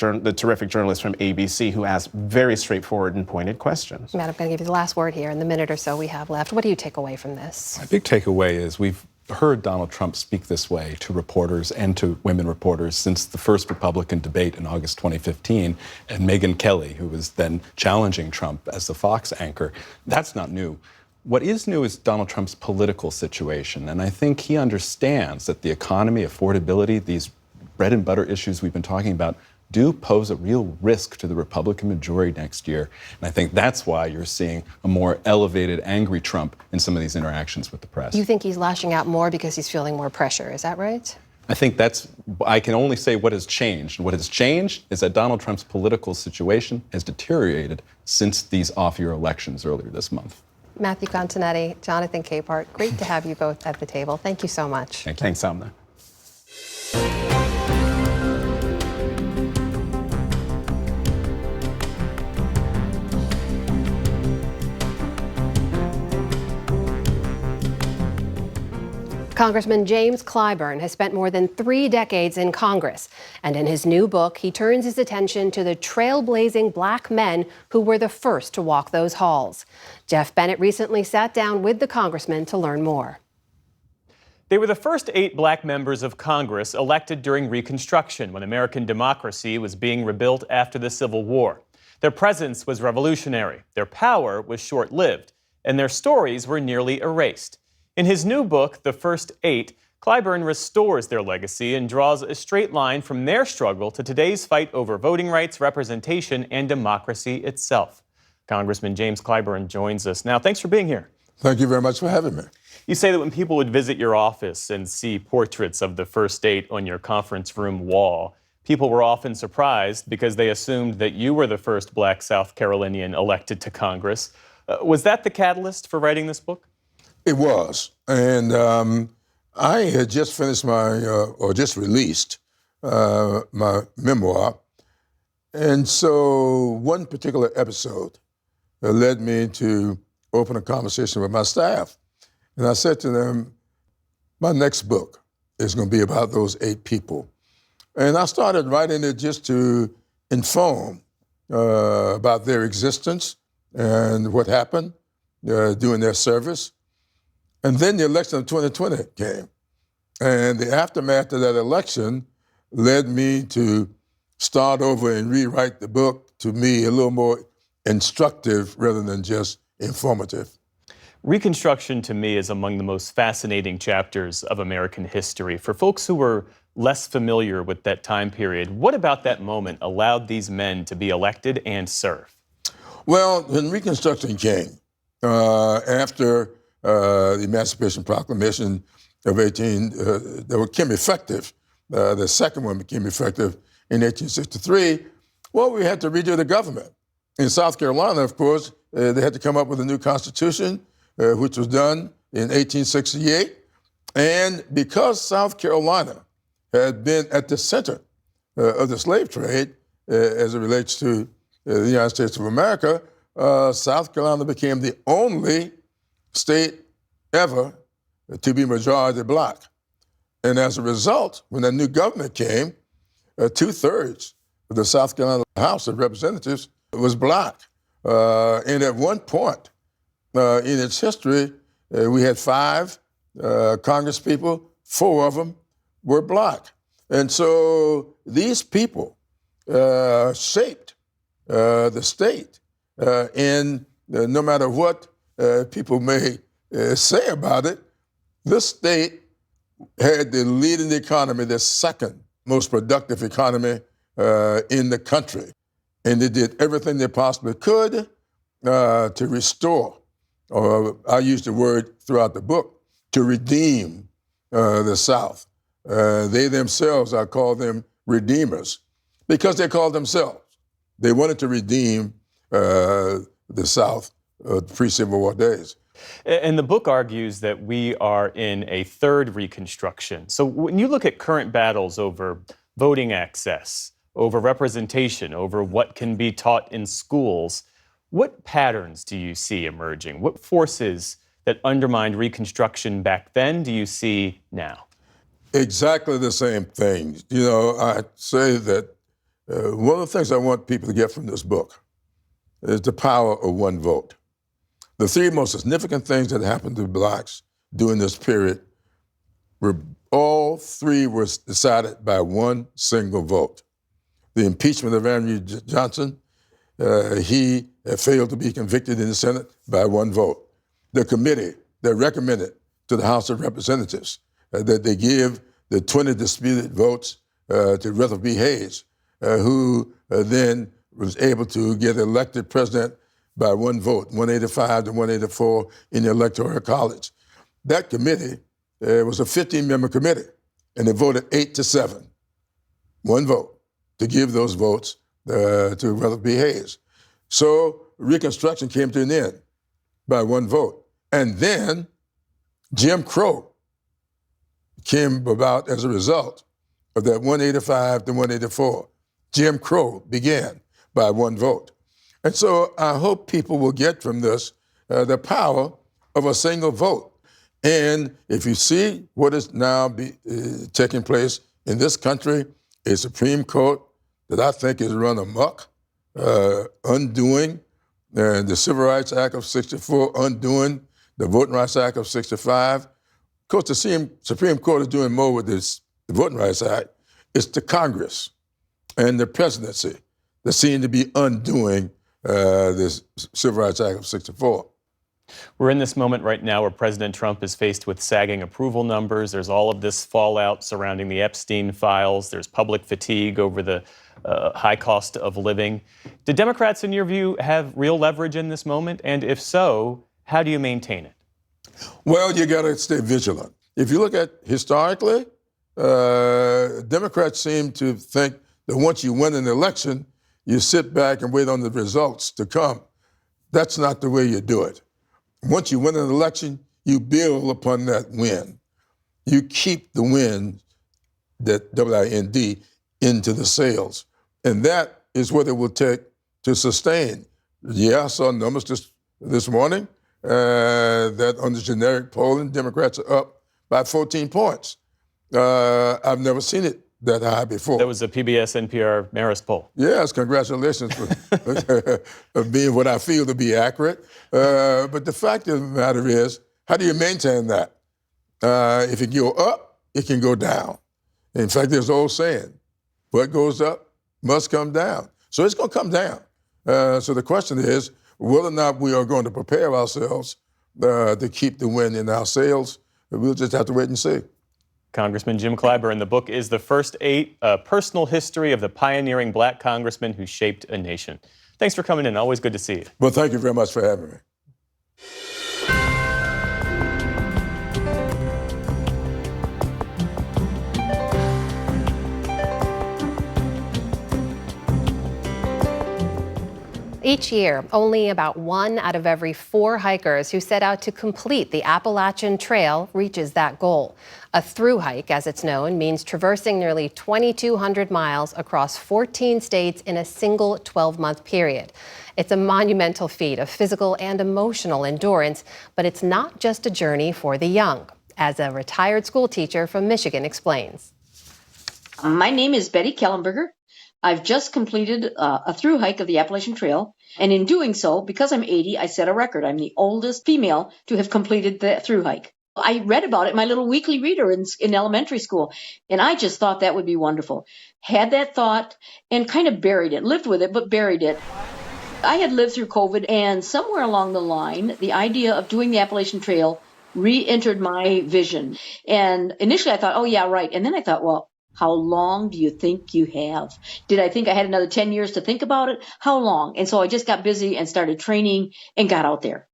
journalist from ABC who asked very straightforward and pointed questions. Matt, I'm going to give you the last word here in the minute or so we have left. What do you take away from this? My big takeaway is we've heard Donald Trump speak this way to reporters and to women reporters since the first Republican debate in August 2015, and Megyn Kelly, who was then challenging Trump as the Fox anchor. That's not new. What is new is Donald Trump's political situation, and I think he understands that the economy, affordability, these bread and butter issues we've been talking about do pose a real risk to the Republican majority next year. And I think that's why you're seeing a more elevated, angry Trump in some of these interactions with the press. You think he's lashing out more because he's feeling more pressure, is that right? I think I can only say what has changed. And what has changed is that Donald Trump's political situation has deteriorated since these off-year elections earlier this month. Matthew Continetti, Jonathan Capehart, great to have you both at the table. Thank you so much. Thanks, Amna. Congressman James Clyburn has spent more than 3 decades in Congress, and in his new book, he turns his attention to the trailblazing black men who were the first to walk those halls. Jeff Bennett recently sat down with the congressman to learn more. They were the first 8 black members of Congress elected during Reconstruction, when American democracy was being rebuilt after the Civil War. Their presence was revolutionary, their power was short-lived, and their stories were nearly erased. In his new book, The First 8, Clyburn restores their legacy and draws a straight line from their struggle to today's fight over voting rights, representation, and democracy itself. Congressman James Clyburn joins us now. Thanks for being here. Thank you very much for having me. You say that when people would visit your office and see portraits of the First 8 on your conference room wall, people were often surprised because they assumed that you were the first black South Carolinian elected to Congress. Was that the catalyst for writing this book? It was. And I had just finished just released my memoir. And so one particular episode led me to open a conversation with my staff. And I said to them, my next book is going to be about those 8 people. And I started writing it just to inform about their existence and what happened during their service. And then the election of 2020 came. And the aftermath of that election led me to start over and rewrite the book, to me, a little more instructive rather than just informative. Reconstruction, to me, is among the most fascinating chapters of American history. For folks who were less familiar with that time period, what about that moment allowed these men to be elected and serve? Well, when Reconstruction came, after the Emancipation Proclamation of that became effective, the second one became effective in 1863, well, we had to redo the government. In South Carolina, of course, they had to come up with a new constitution, which was done in 1868. And because South Carolina had been at the center of the slave trade as it relates to the United States of America, South Carolina became the only state ever to be majority black. And as a result, when the new government came, 2/3 of the South Carolina House of Representatives was black. And at one point in its history, we had 5 Congress people, 4 of them were black. And so these people shaped the state. And no matter what people may say about it, this state had the leading economy, the second most productive economy in the country. And they did everything they possibly could to restore, or I use the word throughout the book, to redeem the South. They themselves, I call them redeemers, because they called themselves. They wanted to redeem the South pre-Civil War days. And the book argues that we are in a third Reconstruction. So when you look at current battles over voting access, over representation, over what can be taught in schools, what patterns do you see emerging? What forces that undermined Reconstruction back then do you see now? Exactly the same things. You know, I say that one of the things I want people to get from this book is the power of one vote. The 3 most significant things that happened to blacks during this period were all 3 were decided by one single vote. The impeachment of Andrew Johnson, he failed to be convicted in the Senate by one vote. The committee that recommended to the House of Representatives that they give the 20 disputed votes to Rutherford B. Hayes, who then was able to get elected president by one vote, 185 to 184 in the Electoral College. That committee was a 15-member committee, and they voted 8-7, one vote, to give those votes to Rutherford B. Hayes. So Reconstruction came to an end by one vote. And then Jim Crow came about as a result of that 185 to 184. Jim Crow began by one vote. And so I hope people will get from this the power of a single vote. And if you see what is now taking place in this country, a Supreme Court that I think is run amok, undoing the Civil Rights Act of 64, undoing the Voting Rights Act of 65. Of course, the Supreme Court is doing more with the Voting Rights Act. It's the Congress and the presidency that seem to be undoing this Civil Rights Act of 64. We're in this moment right now where President Trump is faced with sagging approval numbers. There's all of this fallout surrounding the Epstein files. There's public fatigue over the high cost of living. Do Democrats, in your view, have real leverage in this moment? And if so, how do you maintain it? Well, you got to stay vigilant. If you look at historically, Democrats seem to think that once you win an election, you sit back and wait on the results to come. That's not the way you do it. Once you win an election, you build upon that win. You keep the win, that W-I-N-D, into the sails. And that is what it will take to sustain. Yeah, I saw numbers this morning that on the generic polling, Democrats are up by 14 points. I've never seen it that high before. That was a PBS NPR Marist poll. Yes, congratulations for being what I feel to be accurate. But the fact of the matter is, how do you maintain that? If it go up, it can go down. In fact, there's an old saying, what goes up must come down. So it's going to come down. So the question is whether or not we are going to prepare ourselves to keep the wind in our sails. We'll just have to wait and see. Congressman Jim Clyburn, the book is The First Eight, a personal history of the pioneering black congressman who shaped a nation. Thanks for coming in. Always good to see you. Well, thank you very much for having me. Each year, only about 1 out of every 4 hikers who set out to complete the Appalachian Trail reaches that goal. A through hike, as it's known, means traversing nearly 2,200 miles across 14 states in a single 12-month period. It's a monumental feat of physical and emotional endurance, but it's not just a journey for the young, as a retired school teacher from Michigan explains. My name is Betty Kellenberger. I've just completed a through hike of the Appalachian Trail, and in doing so, because I'm 80, I set a record. I'm the oldest female to have completed the through hike. I read about it in my little weekly reader in elementary school, and I just thought that would be wonderful. Had that thought and kind of buried it, lived with it, but buried it. I had lived through COVID, and somewhere along the line, the idea of doing the Appalachian Trail re-entered my vision. And initially I thought, oh yeah, right. And then I thought, well, how long do you think you have? Did I think I had another 10 years to think about it? How long? And so I just got busy and started training and got out there.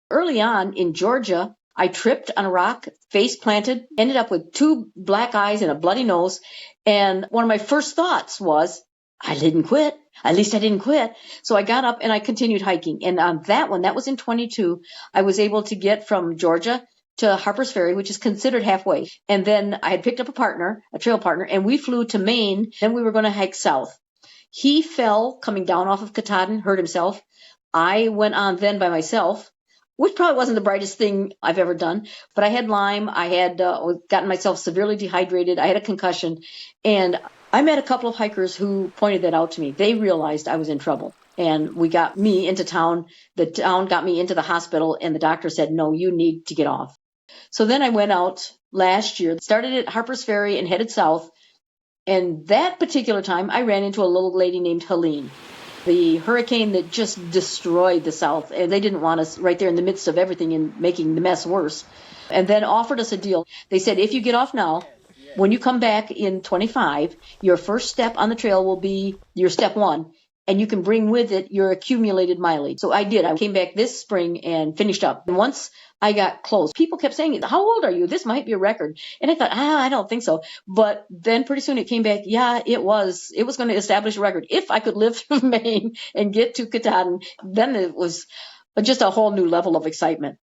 Early on in Georgia, I tripped on a rock, face planted, ended up with 2 black eyes and a bloody nose. And one of my first thoughts was, I didn't quit. At least I didn't quit. So I got up and I continued hiking. And on that one, that was in 22, I was able to get from Georgia to Harper's Ferry, which is considered halfway. And then I had picked up a trail partner, and we flew to Maine. Then we were going to hike south. He fell coming down off of Katahdin, hurt himself. I went on then by myself, which probably wasn't the brightest thing I've ever done. But I had Lyme. I had gotten myself severely dehydrated. I had a concussion. And I met a couple of hikers who pointed that out to me. They realized I was in trouble. And we got me into town. The town got me into the hospital, and the doctor said, no, you need to get off. So then I went out last year, started at Harper's Ferry and headed south. And that particular time, I ran into a little lady named Helene, the hurricane that just destroyed the South. And they didn't want us right there in the midst of everything and making the mess worse. And then offered us a deal. They said, if you get off now, when you come back in 25, your first step on the trail will be your step 1. And you can bring with it your accumulated mileage. So I did. I came back this spring and finished up. And once I got close, people kept saying, how old are you? This might be a record. And I thought, I don't think so. But then pretty soon it came back. Yeah, it was going to establish a record. If I could live through Maine and get to Katahdin, then it was just a whole new level of excitement.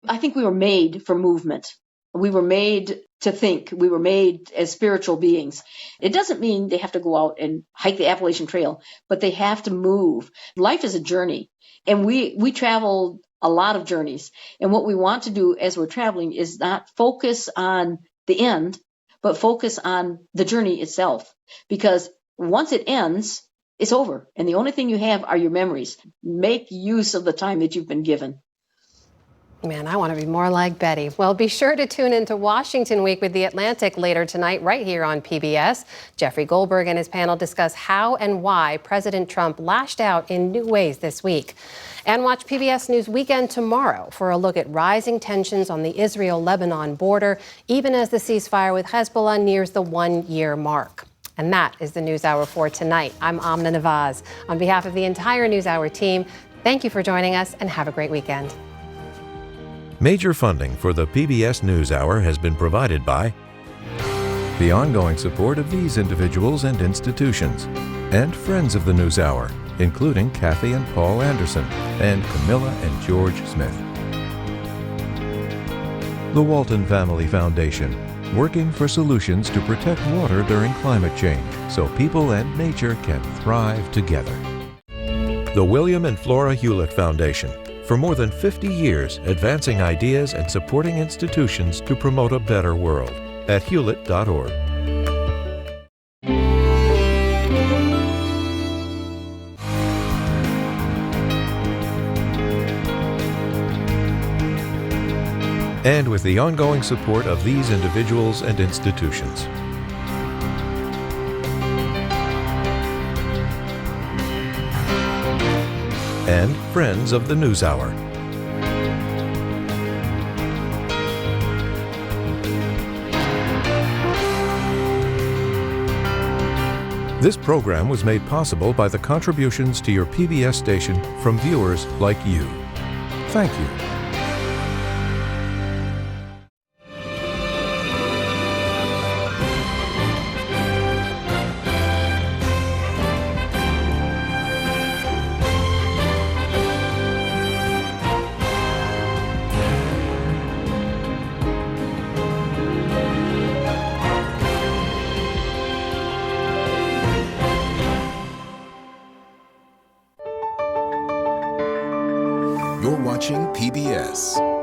I think we were made for movement. We were made to think. We were made as spiritual beings. It doesn't mean they have to go out and hike the Appalachian Trail, but they have to move. Life is a journey. And we traveled a lot of journeys. And what we want to do as we're traveling is not focus on the end, but focus on the journey itself. Because once it ends, it's over. And the only thing you have are your memories. Make use of the time that you've been given. Man, I want to be more like Betty. Well, be sure to tune into Washington Week with The Atlantic later tonight, right here on PBS. Jeffrey Goldberg and his panel discuss how and why President Trump lashed out in new ways this week. And watch PBS News Weekend tomorrow for a look at rising tensions on the Israel-Lebanon border, even as the ceasefire with Hezbollah nears the one-year mark. And that is the NewsHour for tonight. I'm Amna Nawaz. On behalf of the entire NewsHour team, thank you for joining us and have a great weekend. Major funding for the PBS NewsHour has been provided by the ongoing support of these individuals and institutions and friends of the NewsHour, including Kathy and Paul Anderson and Camilla and George Smith. The Walton Family Foundation, working for solutions to protect water during climate change so people and nature can thrive together. The William and Flora Hewlett Foundation, for more than 50 years advancing ideas and supporting institutions to promote a better world at hewlett.org. And with the ongoing support of these individuals and institutions. And friends of the NewsHour. This program was made possible by the contributions to your PBS station from viewers like you. Thank you. You're watching PBS.